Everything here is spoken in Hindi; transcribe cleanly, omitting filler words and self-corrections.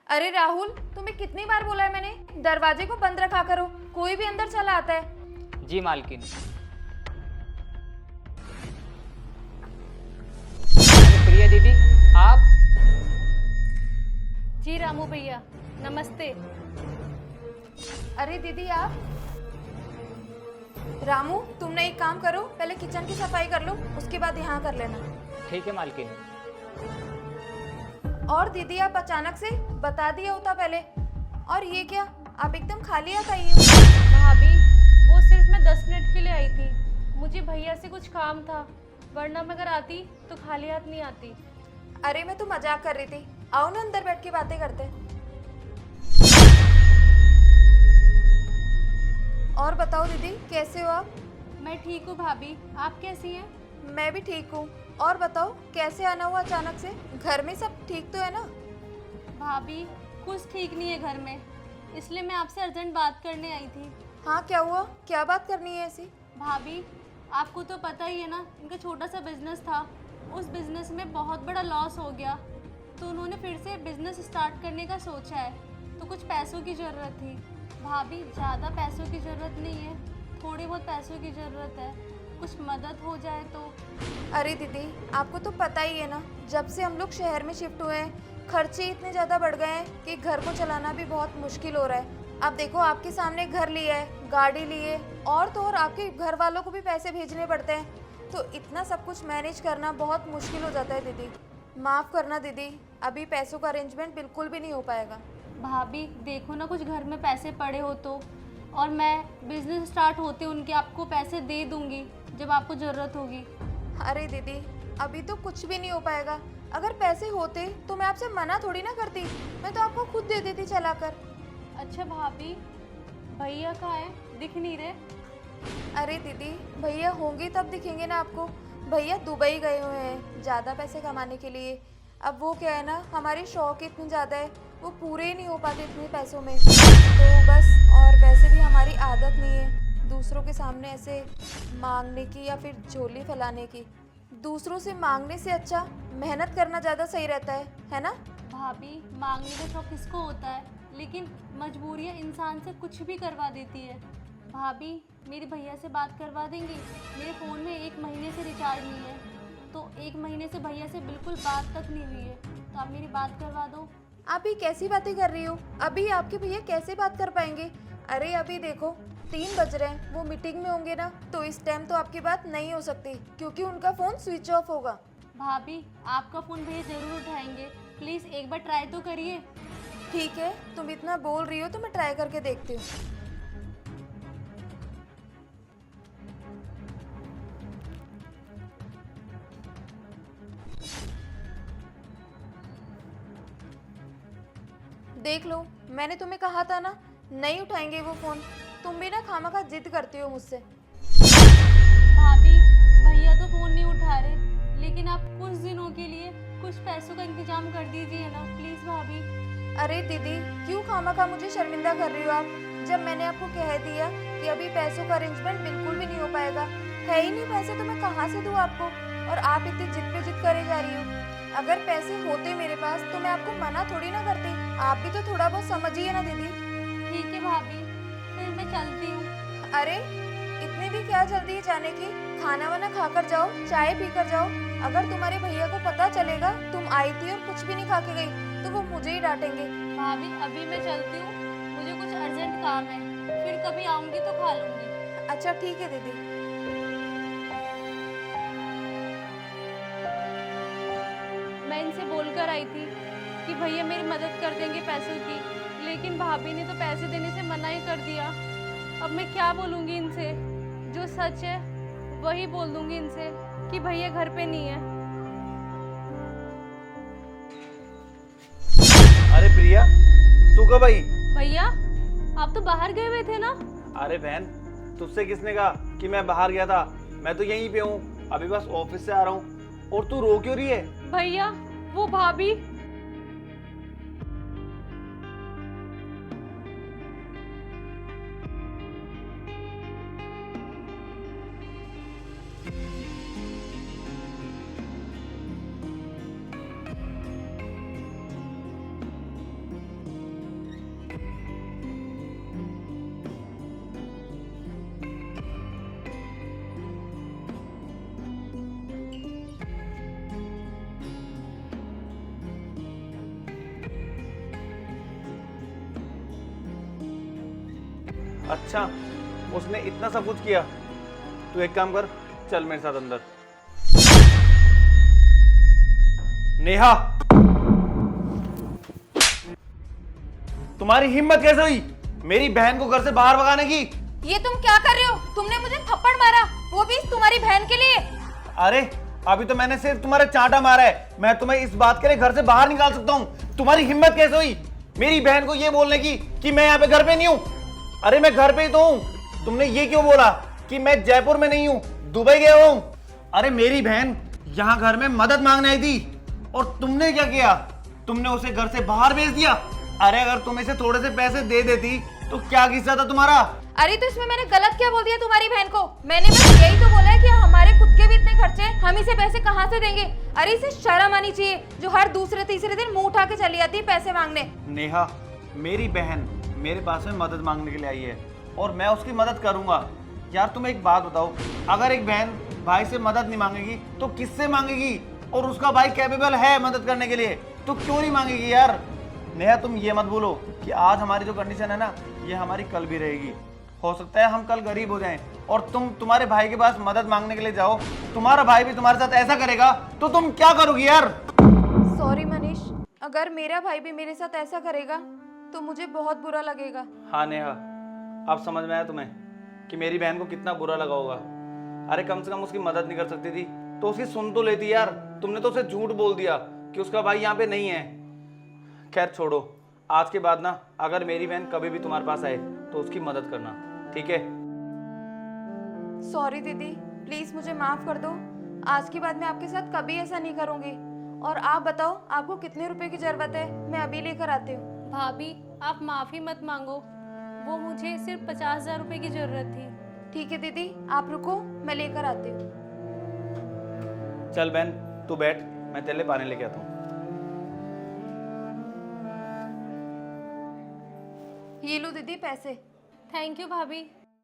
अरे राहुल, तुम्हें कितनी बार बोला है मैंने, दरवाजे को बंद रखा करो, कोई भी अंदर चला आता है। जी मालकिन। प्रिया दीदी, आप? जी रामू भैया, नमस्ते। अरे दीदी आप। रामू, तुमने एक काम करो, पहले किचन की सफाई कर लो, उसके बाद यहाँ कर लेना। ठीक है मालकिन। और दीदी आप अचानक से बता दिया होता पहले। और ये क्या, आप एकदम खाली हाथ आई हो? भाभी, वो सिर्फ मैं 10 मिनट के लिए आई थी, मुझे भैया से कुछ काम था, वरना मैं अगर आती तो खाली हाथ नहीं आती। अरे मैं तो मजाक कर रही थी, आओ ना अंदर बैठ के बातें करते हैं। और बताओ दीदी, कैसे हो आप? मैं ठीक हूँ भाभी, आप कैसी हैं? मैं भी ठीक हूँ। और बताओ, कैसे आना हुआ अचानक से? घर में सब ठीक तो है ना? भाभी, कुछ ठीक नहीं है घर में, इसलिए मैं आपसे अर्जेंट बात करने आई थी। हाँ, क्या हुआ? क्या बात करनी है ऐसी? भाभी, आपको तो पता ही है ना, इनका छोटा सा बिजनेस था, उस बिजनेस में बहुत बड़ा लॉस हो गया, तो उन्होंने फिर से बिजनेस स्टार्ट करने का सोचा है, तो कुछ पैसों की ज़रूरत थी। भाभी, ज़्यादा पैसों की ज़रूरत नहीं है, थोड़े बहुत पैसों की ज़रूरत है, कुछ मदद हो जाए तो। अरे दीदी, आपको तो पता ही है ना, जब से हम लोग शहर में शिफ्ट हुए हैं, खर्चे इतने ज़्यादा बढ़ गए हैं कि घर को चलाना भी बहुत मुश्किल हो रहा है। अब देखो, आपके सामने घर लिया है, गाड़ी ली है, और तो और आपके घर वालों को भी पैसे भेजने पड़ते हैं, तो इतना सब कुछ मैनेज करना बहुत मुश्किल हो जाता है दीदी। माफ़ करना दीदी, अभी पैसों का अरेंजमेंट बिल्कुल भी नहीं हो पाएगा। भाभी देखो ना, कुछ घर में पैसे पड़े हो तो, और मैं बिजनेस स्टार्ट होते उनके आपको पैसे दे दूंगी जब आपको ज़रूरत होगी। अरे दीदी, अभी तो कुछ भी नहीं हो पाएगा। अगर पैसे होते तो मैं आपसे मना थोड़ी ना करती, मैं तो आपको खुद दे देती चलाकर। अच्छा भाभी, भैया कहाँ है, दिख नहीं रहे? अरे दीदी, भैया होंगे तब दिखेंगे ना आपको। भैया दुबई गए हुए हैं ज़्यादा पैसे कमाने के लिए। अब वो क्या है ना, हमारे शौक इतने ज़्यादा है, वो पूरे ही नहीं हो पाते इतने पैसों में, तो बस। और वैसे भी हमारी आदत नहीं है दूसरों के सामने ऐसे मांगने की या फिर झोली फैलाने की। दूसरों से मांगने से अच्छा मेहनत करना ज़्यादा सही रहता है ना? भाभी, मांगने का शौक किसको होता है, लेकिन मजबूरियाँ इंसान से कुछ भी करवा देती है। भाभी, मेरे भैया से बात करवा देंगी? मेरे फ़ोन में 1 महीने से रिचार्ज नहीं है, तो 1 महीने से भैया से बिल्कुल बात तक नहीं हुई है, तो आप मेरी बात करवा दो। आप ये कैसी बातें कर रही हो? अभी आपके भैया कैसे बात कर पाएंगे? अरे अभी देखो, 3 बज रहे हैं, वो मीटिंग में होंगे ना, तो इस टाइम तो आपकी बात नहीं हो सकती, क्योंकि उनका फ़ोन स्विच ऑफ होगा। भाभी, आपका फ़ोन भैया ज़रूर उठाएंगे, प्लीज़ एक बार ट्राई तो करिए। ठीक है, तुम इतना बोल रही हो तो मैं ट्राई करके देखती हूँ। देख लो, मैंने तुम्हें कहा था ना, नहीं उठाएंगे वो फ़ोन। तुम भी ना खामखा जिद करती हो मुझसे। भाभी, भैया तो फ़ोन नहीं उठा रहे, लेकिन आप कुछ दिनों के लिए कुछ पैसों का इंतजाम कर दीजिए ना, प्लीज़ भाभी। अरे दीदी, क्यों खामखा मुझे शर्मिंदा कर रही हो आप? जब मैंने आपको कह दिया कि अभी पैसों का अरेंजमेंट बिल्कुल भी नहीं हो पाएगा, है ही नहीं पैसे, तो मैं कहाँ से दूँ आपको? और आप इतनी जिद पे जिद करे जा रही हो। अगर पैसे होते मेरे पास तो मैं आपको मना थोड़ी ना करती। आप भी तो थोड़ा बहुत समझिए ना दीदी। ठीक है भाभी, फिर मैं चलती हूँ। अरे इतनी भी क्या जल्दी है जाने की? खाना वाना खाकर जाओ, चाय पीकर जाओ। अगर तुम्हारे भैया को पता चलेगा तुम आई थी और कुछ भी नहीं खा के गई, तो वो मुझे ही डांटेंगे। भाभी, अभी मैं चलती हूँ, मुझे कुछ अर्जेंट काम है, फिर कभी आऊँगी तो खा लूँगी। अच्छा ठीक है दीदी। मैं इनसे बोलकर आई थी कि भैया मेरी मदद कर देंगे पैसों की, लेकिन भाभी ने तो पैसे देने से मना ही कर दिया। अब मैं क्या बोलूँगी इनसे? जो सच है वही बोल दूँगी इनसे कि भैया घर पे नहीं है। अरे प्रिया, तू कब आई? भैया, आप तो बाहर गए हुए थे ना? अरे बहन, तुझसे किसने कहा कि मैं बाहर गया था? मैं तो यहीं पे हूँ, अभी बस ऑफिस से आ रहा हूँ। और तू रो क्यों रही है? भैया, वो भाभी। अच्छा, उसने इतना सब कुछ किया। तू एक काम कर, चल मेरे साथ अंदर। नेहा, तुम्हारी हिम्मत कैसे हुई मेरी बहन को घर से बाहर भगाने की? ये तुम क्या कर रहे हो? तुमने मुझे थप्पड़ मारा, वो भी तुम्हारी बहन के लिए। अरे अभी तो मैंने सिर्फ तुम्हारा चांटा मारा है, मैं तुम्हें इस बात के लिए घर से बाहर निकाल सकता हूँ। तुम्हारी हिम्मत कैसे हुई मेरी बहन को ये बोलने की कि मैं यहाँ पे घर पे नहीं हूँ? अरे मैं घर पे ही तो हूँ। तुमने ये क्यों बोला कि मैं जयपुर में नहीं हूँ, दुबई गया हूँ? अरे मेरी बहन यहाँ घर में मदद मांगने आई थी और तुमने क्या किया? तुमने उसे घर से बाहर भेज दिया। अरे अगर तुम इसे थोड़े से पैसे दे देती तो क्या किस्सा था तुम्हारा? अरे तो इसमें मैंने गलत क्या बोल दिया तुम्हारी बहन को? मैंने बस यही तो बोला है कि हमारे खुद के भी इतने खर्चे हैं, हम इसे पैसे कहाँ से देंगे? अरे इसे शर्म आनी चाहिए जो हर दूसरे तीसरे दिन मुंह उठा के चली आती है पैसे मांगने। नेहा, मेरी बहन मेरे पास में मदद मांगने के लिए आई है और मैं उसकी मदद करूंगा। यार तुम एक बात बताओ, अगर एक बहन भाई से मदद नहीं मांगेगी तो किससे मांगेगी? और उसका भाई कैपेबल है मदद करने के लिए, तो क्यों नहीं मांगेगी यार? नेहा तुम ये मत बोलो कि आज हमारी जो कंडीशन है ना, ये हमारी कल भी रहेगी। हो सकता है हम कल गरीब हो जाएं और तुम तुम्हारे भाई के पास मदद मांगने के लिए जाओ, तुम्हारा भाई भी तुम्हारे साथ ऐसा करेगा तो तुम क्या करोगी यार? सॉरी मनीष, अगर मेरा भाई भी मेरे साथ ऐसा करेगा तो मुझे बहुत बुरा लगेगा। हाँ नेहा, अब समझ में आया तुम्हें कि मेरी बहन को कितना बुरा लगा होगा। अरे कम से कम उसकी मदद नहीं कर सकती थी तो उसकी सुन तो लेती यार। तुमने तो उसे झूठ बोल दिया कि उसका भाई यहाँ पे नहीं है। खैर छोड़ो, आज के बाद ना अगर मेरी बहन कभी भी तुम्हारे पास आए तो उसकी मदद करना, ठीक है? सॉरी दीदी, प्लीज मुझे माफ कर दो। आज के बाद मैं आपके साथ कभी ऐसा नहीं करूंगी। और आप बताओ आपको कितने रुपए की जरूरत है, मैं अभी लेकर आती हूँ। भाभी आप माफ़ी मत मांगो, वो मुझे सिर्फ 50,000 रुपये की ज़रूरत थी। ठीक है दीदी, आप रुको, मैं लेकर आती हूँ। चल बहन तू बैठ, मैं तेरे लिए पानी लेके आता हूँ। ये लो दीदी पैसे। थैंक यू भाभी।